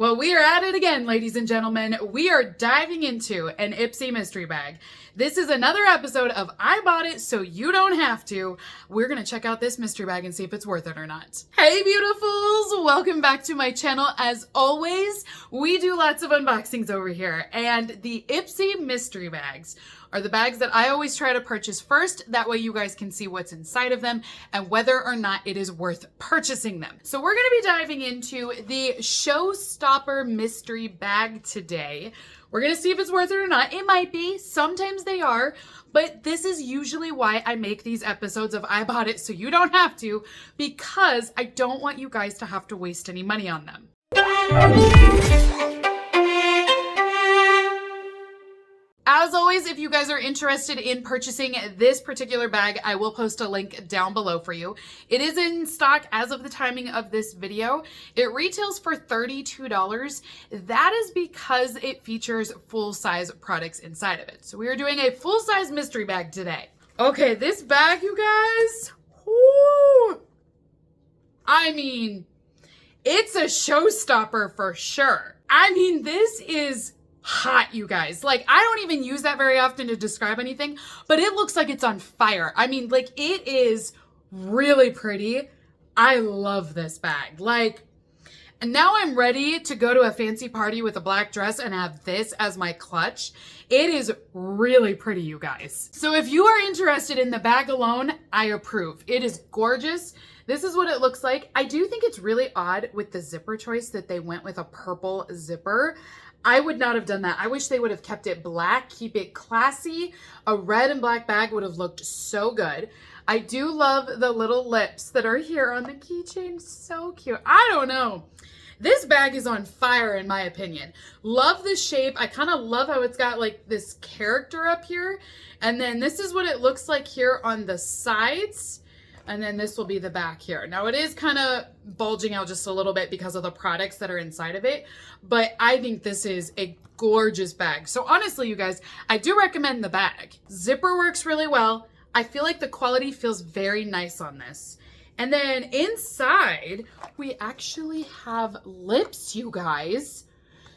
Well, we are at it again, ladies and gentlemen. We are diving into an Ipsy mystery bag. This is another episode of I Bought It So You Don't Have To. We're going to check out this mystery bag and see if it's worth it or not. Hey, beautifuls! Welcome back to my channel. As always, we do lots of unboxings over here, and the Ipsy mystery bags are the bags that I always try to purchase first. That way you guys can see what's inside of them and whether or not it is worth purchasing them. So we're going to be diving into the Showstopper mystery bag today. We're going to see if it's worth it or not. It might be. Sometimes they are. But this is usually why I make these episodes of I Bought It So You Don't Have To, because I don't want you guys to have to waste any money on them. As always, if you guys are interested in purchasing this particular bag, I will post a link down below for you. It is in stock as of the timing of this video. It retails for $32. That is because it features full-size products inside of it. So we are doing a full-size mystery bag today. Okay, this bag, you guys, whoo, I mean, it's a showstopper for sure. I mean, this is hot, you guys. Like, I don't even use that very often to describe anything, but it looks like it's on fire. I mean, like, it is really pretty. I love this bag. Like, and now I'm ready to go to a fancy party with a black dress and have this as my clutch. It is really pretty, you guys. So if you are interested in the bag alone, I approve. It is gorgeous. This is what it looks like. I do think it's really odd with the zipper choice that they went with a purple zipper. I would not have done that. I wish they would have kept it black, keep it classy. A red and black bag would have looked so good. I do love the little lips that are here on the keychain. So cute. I don't know. This bag is on fire in my opinion. Love the shape. I kind of love how it's got like this character up here. And then this is what it looks like here on the sides. And then this will be the back here. Now it is kind of bulging out just a little bit because of the products that are inside of it, but I think this is a gorgeous bag. So honestly, you guys, I do recommend the bag. Zipper works really well. I feel like the quality feels very nice on this. And then inside, we actually have lips, you guys.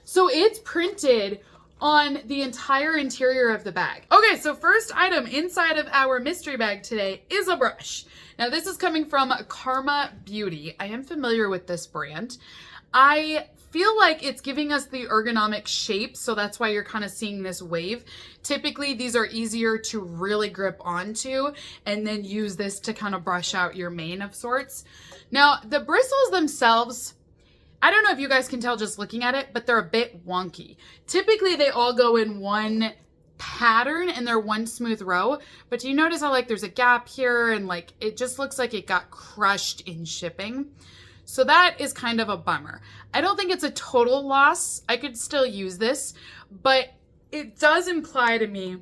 So it's printed on the entire interior of the bag. Okay, so first item inside of our mystery bag today is a brush. Now this is coming from Karma Beauty. I am familiar with this brand. I feel like it's giving us the ergonomic shape, so that's why you're kind of seeing this wave. Typically, these are easier to really grip onto and then use this to kind of brush out your mane of sorts. Now, the bristles themselves, I don't know if you guys can tell just looking at it, but they're a bit wonky. Typically, they all go in one pattern and they're one smooth row, but do you notice how like there's a gap here and like it just looks like it got crushed in shipping? So that is kind of a bummer. I don't think it's a total loss. I could still use this, but it does imply to me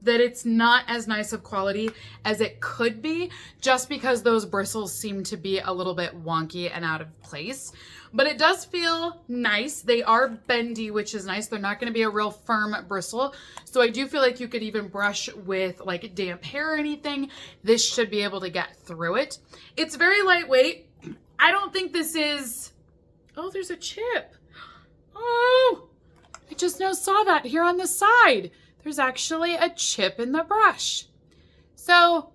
that it's not as nice of quality as it could be just because those bristles seem to be a little bit wonky and out of place. But it does feel nice. They are bendy, which is nice. They're not going to be a real firm bristle. So I do feel like you could even brush with like damp hair or anything. This should be able to get through it. It's very lightweight. I don't think this is, oh, there's a chip. Oh, I just now saw that here on the side. There's actually a chip in the brush. So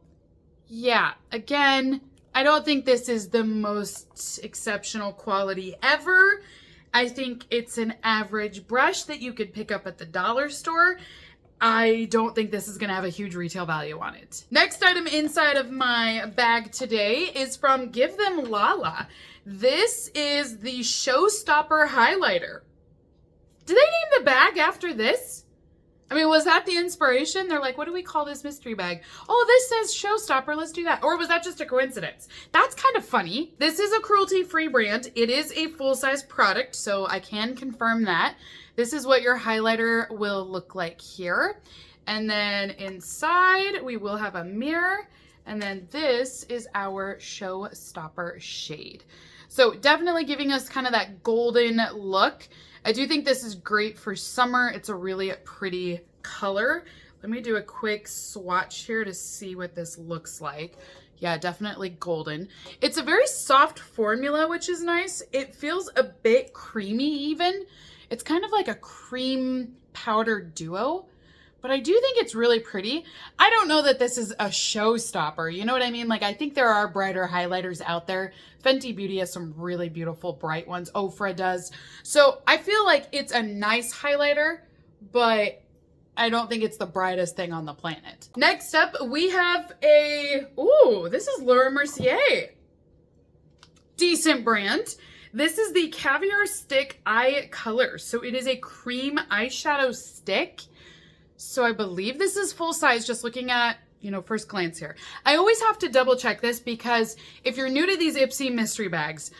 yeah, again, I don't think this is the most exceptional quality ever. I think it's an average brush that you could pick up at the dollar store. I don't think this is going to have a huge retail value on it. Next item inside of my bag today is from Give Them Lala. This is the Showstopper highlighter. Did they name the bag after this? I mean, was that the inspiration? They're like, what do we call this mystery bag? Oh, this says Showstopper, let's do that. Or was that just a coincidence? That's kind of funny. This is a cruelty-free brand. It is a full-size product, so I can confirm that. This is what your highlighter will look like here. And then inside, we will have a mirror. And then this is our Showstopper shade. So definitely giving us kind of that golden look. I do think this is great for summer. It's a really pretty color. Let me do a quick swatch here to see what this looks like. Yeah, definitely golden. It's a very soft formula, which is nice. It feels a bit creamy even. It's kind of like a cream powder duo, but I do think it's really pretty. I don't know that this is a showstopper. You know what I mean? Like, I think there are brighter highlighters out there. Fenty Beauty has some really beautiful bright ones. Ofra does. So I feel like it's a nice highlighter, but I don't think it's the brightest thing on the planet. Next up, we have this is Laura Mercier. Decent brand. This is the Caviar Stick Eye Color. So it is a cream eyeshadow stick. So I believe this is full size, just looking at, first glance here. I always have to double check this because if you're new to these Ipsy mystery bags,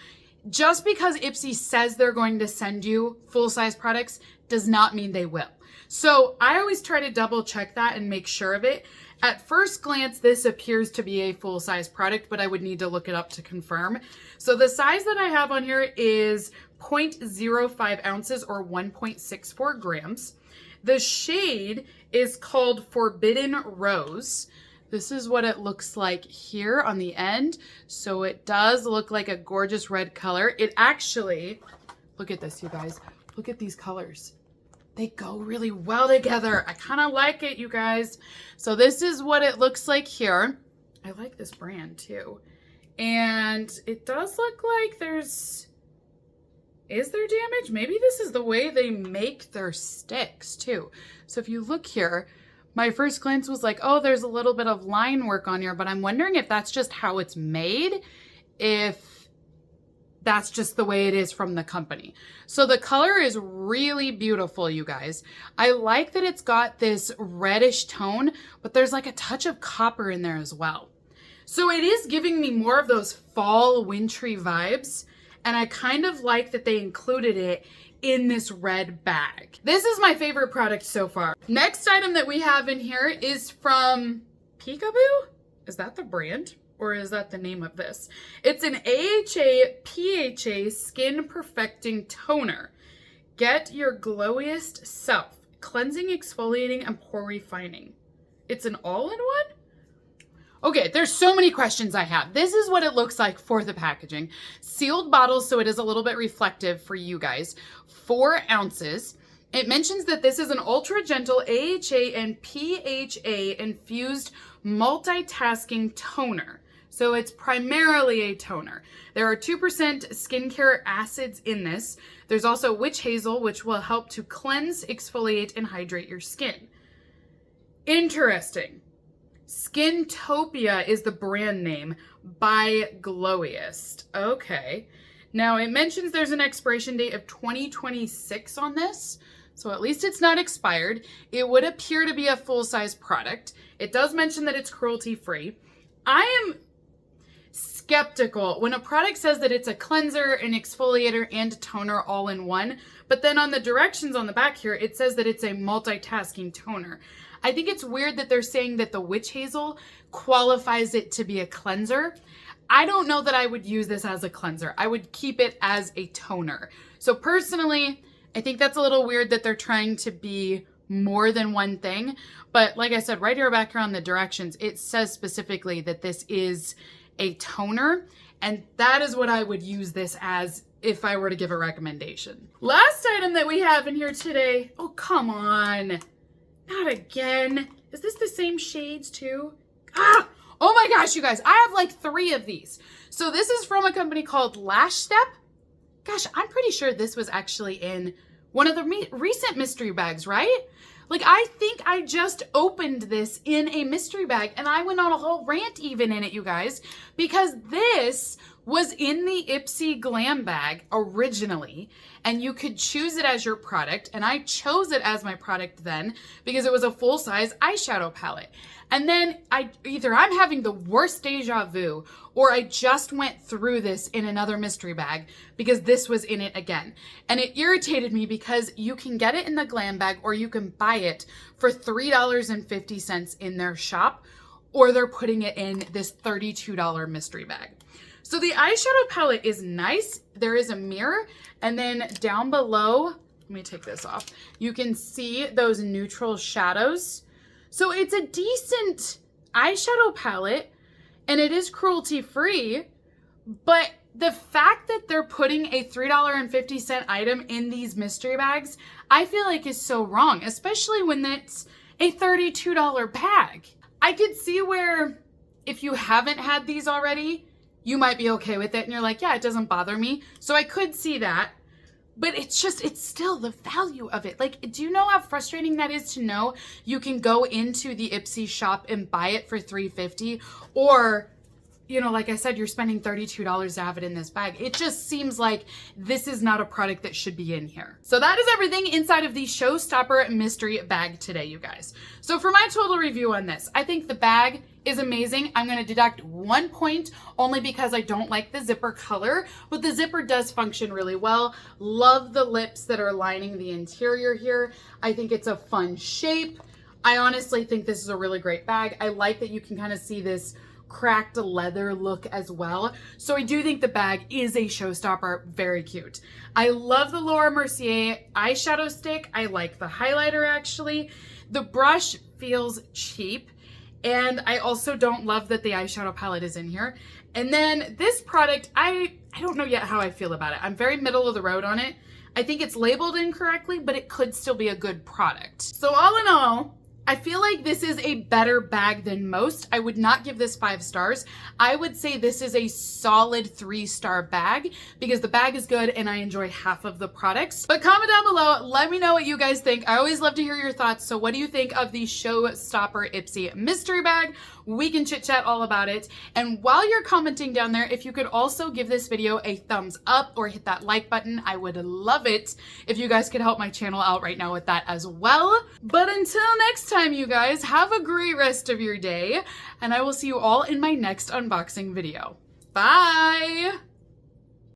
just because Ipsy says they're going to send you full size products does not mean they will. So I always try to double check that and make sure of it. At first glance, this appears to be a full size product, but I would need to look it up to confirm. So the size that I have on here is 0.05 ounces or 1.64 grams. The shade is called Forbidden Rose. This is what it looks like here on the end. So it does look like a gorgeous red color. It actually, look at this, you guys. Look at these colors. They go really well together. I kind of like it, you guys. So this is what it looks like here. I like this brand too. And it does look like is there damage? Maybe this is the way they make their sticks too. So if you look here, my first glance was like, oh, there's a little bit of line work on here, but I'm wondering if that's just how it's made, if that's just the way it is from the company. So the color is really beautiful, you guys. I like that it's got this reddish tone, but there's like a touch of copper in there as well. So it is giving me more of those fall wintry vibes. And I kind of like that they included it in this red bag. This is my favorite product so far. Next item that we have in here is from Peekaboo. Is that the brand? Or is that the name of this? It's an AHA PHA Skin Perfecting Toner. Get your glowiest self. Cleansing, exfoliating, and pore refining. It's an all-in-one? Okay, there's so many questions I have. This is what it looks like for the packaging. Sealed bottles, so it is a little bit reflective for you guys. 4 ounces. It mentions that this is an ultra gentle AHA and PHA infused multitasking toner. So it's primarily a toner. There are 2% skincare acids in this. There's also witch hazel, which will help to cleanse, exfoliate, and hydrate your skin. Interesting. Skintopia is the brand name by Glowiest. Okay. Now it mentions there's an expiration date of 2026 on this. So at least it's not expired. It would appear to be a full-size product. It does mention that it's cruelty-free. I am skeptical when a product says that it's a cleanser, an exfoliator, and a toner all in one, but then on the directions on the back here, it says that it's a multitasking toner. I think it's weird that they're saying that the witch hazel qualifies it to be a cleanser. I don't know that I would use this as a cleanser. I would keep it as a toner. So personally, I think that's a little weird that they're trying to be more than one thing. But like I said, right here back here on the directions, it says specifically that this is a toner. And that is what I would use this as if I were to give a recommendation. Last item that we have in here today. Oh, come on. Not again. Is this the same shades too? Ah! Oh my gosh, you guys. I have like 3 of these. So this is from a company called Lash Step. Gosh, I'm pretty sure this was actually in one of the recent mystery bags, right? Like, I think I just opened this in a mystery bag and I went on a whole rant even in it, you guys, because this was in the Ipsy Glam bag originally, and you could choose it as your product, and I chose it as my product then because it was a full-size eyeshadow palette. And then either I'm having the worst deja vu, or I just went through this in another mystery bag because this was in it again. And it irritated me because you can get it in the Glam bag or you can buy it for $3.50 in their shop, or they're putting it in this $32 mystery bag. So the eyeshadow palette is nice. There is a mirror, and then down below, let me take this off. You can see those neutral shadows. So it's a decent eyeshadow palette. and it is cruelty free, but the fact that they're putting a $3.50 item in these mystery bags, I feel like is so wrong, especially when it's a $32 bag. I could see where if you haven't had these already, you might be okay with it and you're like, yeah, it doesn't bother me. So I could see that. But it's still the value of it. Like, do you know how frustrating that is to know you can go into the Ipsy shop and buy it for $3.50, or, you know, like I said, you're spending $32 to have it in this bag. It just seems like this is not a product that should be in here. So that is everything inside of the Showstopper mystery bag today, you guys. So for my total review on this, I think the bag is amazing. I'm going to deduct 1 point only because I don't like the zipper color, but the zipper does function really well. Love the lips that are lining the interior here. I think it's a fun shape. I honestly think this is a really great bag. I like that you can kind of see this cracked leather look as well. So I do think the bag is a showstopper. Very cute. I love the Laura Mercier eyeshadow stick. I like the highlighter actually. The brush feels cheap. And I also don't love that the eyeshadow palette is in here. And then this product, I don't know yet how I feel about it. I'm very middle of the road on it. I think it's labeled incorrectly, but it could still be a good product. So all in all, I feel like this is a better bag than most. I would not give this 5 stars. I would say this is a solid 3-star bag because the bag is good and I enjoy half of the products. But comment down below, let me know what you guys think. I always love to hear your thoughts. So what do you think of the Showstopper Ipsy mystery bag? We can chit chat all about it. And while you're commenting down there, if you could also give this video a thumbs up or hit that like button, I would love it if you guys could help my channel out right now with that as well. But until next time, you guys, have a great rest of your day, and I will see you all in my next unboxing video. Bye!